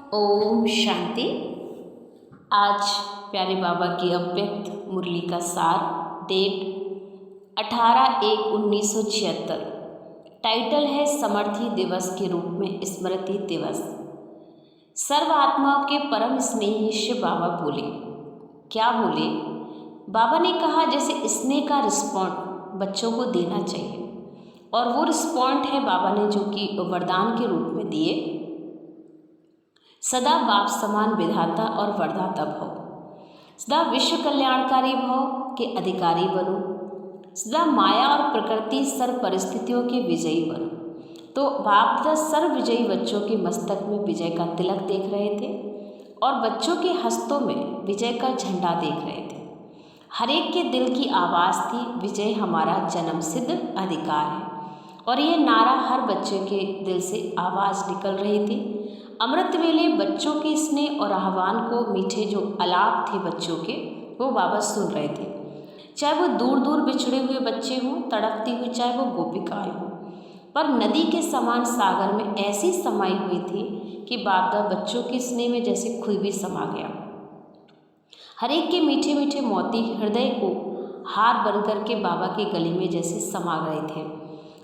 ओम शांति। आज प्यारे बाबा की अव्यक्त मुरली का सार, डेट 18/1/1976। टाइटल है समर्थी दिवस के रूप में स्मृति दिवस। सर्व आत्माओं के परम स्नेही शिव बाबा बोले। क्या बोले? बाबा ने कहा जैसे स्नेह का रिस्पॉन्ड बच्चों को देना चाहिए, और वो रिस्पॉन्ड है बाबा ने जो कि वरदान के रूप में दिए। सदा बाप समान विधाता और वरदाता भव, सदा विश्व कल्याणकारी भव के अधिकारी बनो, सदा माया और प्रकृति सर्व परिस्थितियों के विजयी बनो। तो बाप दादा सर्व विजयी बच्चों के मस्तक में विजय का तिलक देख रहे थे और बच्चों के हस्तों में विजय का झंडा देख रहे थे। हर एक के दिल की आवाज़ थी, विजय हमारा जन्मसिद्ध अधिकार है। और ये नारा हर बच्चे के दिल से आवाज़ निकल रही थी। अमृत वेले बच्चों के स्नेह और आह्वान को, मीठे जो अलाप थे बच्चों के, वो बाबा सुन रहे थे। चाहे वो दूर दूर बिछड़े हुए बच्चे हों, तड़पती हुई चाहे वो गोपिकाएं हों, पर नदी के समान सागर में ऐसी समाई हुई थी कि बाबा बच्चों के स्नेह में जैसे खुद भी समा गया। हर एक के मीठे मीठे मोती हृदय को हार बन कर के बाबा के गले में जैसे समा गए थे।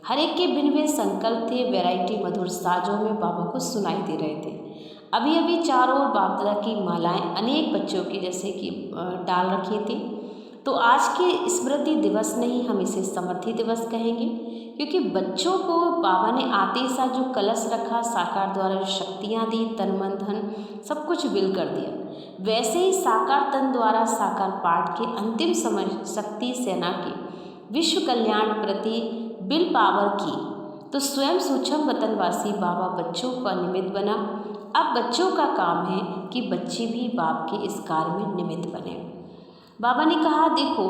हर एक के भिन्न भिन्न संकल्प थे, वैरायटी मधुर साजों में बाबा को सुनाई दे रहे थे। अभी अभी चारों ओर बाप दादा की मालाएं अनेक बच्चों की जैसे कि डाल रखी थी। तो आज के स्मृति दिवस नहीं, हम इसे समर्थी दिवस कहेंगे, क्योंकि बच्चों को बाबा ने आते ही साथ जो कलश रखा, साकार द्वारा जो शक्तियाँ दी, तन मन धन सब कुछ विल कर दिया, वैसे ही साकार तन द्वारा साकार पाठ के अंतिम समय शक्ति सेना के विश्व कल्याण प्रति बिल पावर की। तो स्वयं सूक्ष्म वतनवासी बाबा बच्चों का निमित्त बना। अब बच्चों का काम है कि बच्चे भी बाप के इस कार्य में निमित्त बने। बाबा ने कहा देखो,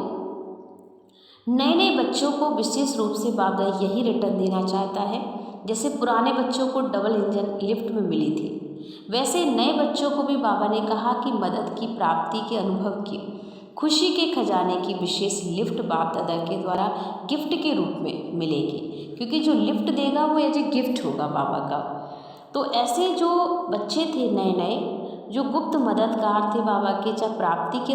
नए नए बच्चों को विशेष रूप से बाबा यही रिटर्न देना चाहता है। जैसे पुराने बच्चों को डबल इंजन लिफ्ट में मिली थी, वैसे नए बच्चों को भी बाबा ने कहा कि मदद की प्राप्ति के अनुभव की, खुशी के खजाने की विशेष लिफ्ट बाप दादा के द्वारा गिफ्ट के रूप में मिलेगी, क्योंकि जो लिफ्ट देगा वो एज ए गिफ्ट होगा बाबा का। तो ऐसे जो बच्चे थे नए नए, जो गुप्त मददगार थे बाबा के, चाहे प्राप्ति के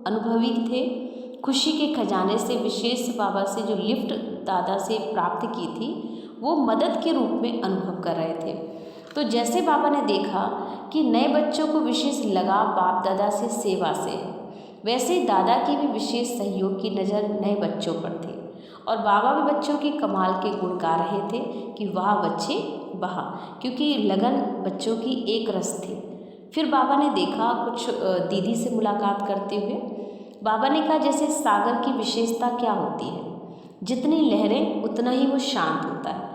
अनुभवी थे, खुशी के खजाने से विशेष बाबा से जो लिफ्ट दादा से प्राप्त की थी, वो मदद के रूप में अनुभव कर रहे थे। तो जैसे बाबा ने देखा कि नए बच्चों को विशेष लगाव बाप दादा से, सेवा से, वैसे दादा की भी विशेष सहयोग की नज़र नए बच्चों पर थी। और बाबा भी बच्चों के कमाल के गुण गा रहे थे कि वाह बच्चे वाह, क्योंकि लगन बच्चों की एक रस थी। फिर बाबा ने देखा कुछ दीदी से मुलाकात करते हुए, बाबा ने कहा जैसे सागर की विशेषता क्या होती है, जितनी लहरें उतना ही वो शांत होता है,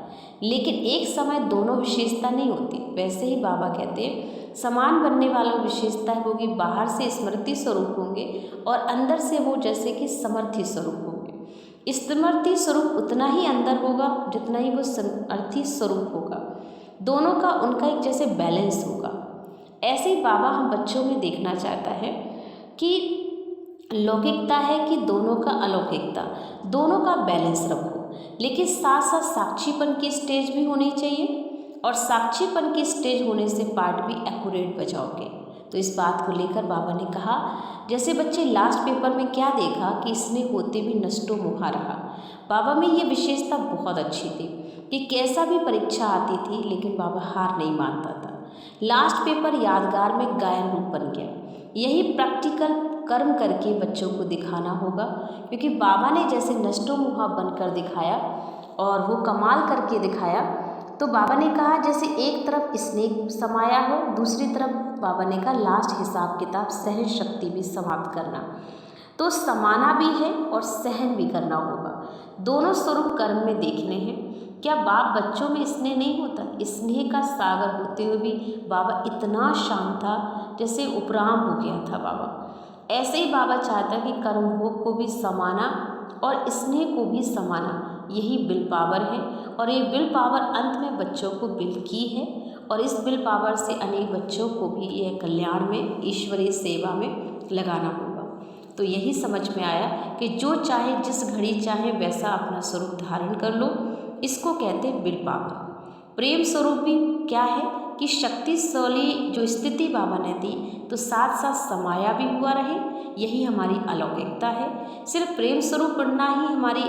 लेकिन एक समय दोनों विशेषता नहीं होती। वैसे ही बाबा कहते हैं समान बनने वालों विशेषता होगी, बाहर से स्मृति स्वरूप होंगे और अंदर से वो जैसे कि समर्थी स्वरूप होंगे। स्मृति स्वरूप उतना ही अंदर होगा जितना ही वो समर्थी स्वरूप होगा। दोनों का उनका एक जैसे बैलेंस होगा। ऐसे ही बाबा हम बच्चों में देखना चाहता है कि लौकिकता है कि दोनों का अलौकिकता, दोनों का बैलेंस रखो, लेकिन साथ साथ साक्षीपन की स्टेज भी होनी चाहिए, और साक्षीपन की स्टेज होने से पाठ भी एक्यूरेट बजाओगे। तो इस बात को लेकर बाबा ने कहा जैसे बच्चे लास्ट पेपर में क्या देखा कि इसने होते भी नष्टो मुहा रहा। बाबा में ये विशेषता बहुत अच्छी थी कि कैसा भी परीक्षा आती थी लेकिन बाबा हार नहीं मानता था। लास्ट पेपर यादगार में गायन रूप बन गया। यही प्रैक्टिकल कर्म करके बच्चों को दिखाना होगा, क्योंकि बाबा ने जैसे नष्टो मुहा बनकर दिखाया और वो कमाल करके दिखाया। तो बाबा ने कहा जैसे एक तरफ स्नेह समाया हो, दूसरी तरफ बाबा ने कहा लास्ट हिसाब किताब सहन शक्ति भी समाप्त करना। तो समाना भी है और सहन भी करना होगा। दोनों स्वरूप कर्म में देखने हैं। क्या बाप बच्चों में स्नेह नहीं होता? स्नेह का सागर होते हुए भी बाबा इतना शांत था जैसे उपराम हो गया था बाबा। ऐसे ही बाबा चाहता कि कर्म भोग को भी समाना और स्नेह को भी समाना, यही विल पावर है। और ये विल पावर अंत में बच्चों को विल की है, और इस विल पावर से अनेक बच्चों को भी यह कल्याण में, ईश्वरीय सेवा में लगाना होगा। तो यही समझ में आया कि जो चाहे जिस घड़ी चाहे वैसा अपना स्वरूप धारण कर लो, इसको कहते हैं विल पावर। प्रेम स्वरूप भी क्या है कि शक्तिशाली जो स्थिति बाबा ने दी तो साथ साथ समाया भी हुआ रहे, यही हमारी अलौकिकता है। सिर्फ प्रेम स्वरूप बनना ही हमारी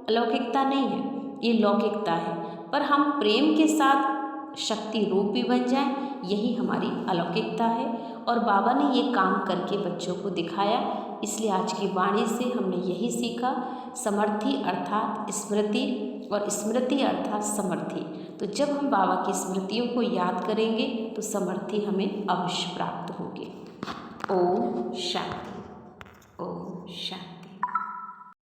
अलौकिकता नहीं है, ये लौकिकता है, पर हम प्रेम के साथ शक्ति रूप भी बन जाएं, यही हमारी अलौकिकता है। और बाबा ने ये काम करके बच्चों को दिखाया, इसलिए आज की वाणी से हमने यही सीखा, समर्थी अर्थात स्मृति और स्मृति अर्थात समर्थी। तो जब हम बाबा की स्मृतियों को याद करेंगे तो समर्थी हमें अवश्य प्राप्त होगी। ओम शांति, ओम शांति।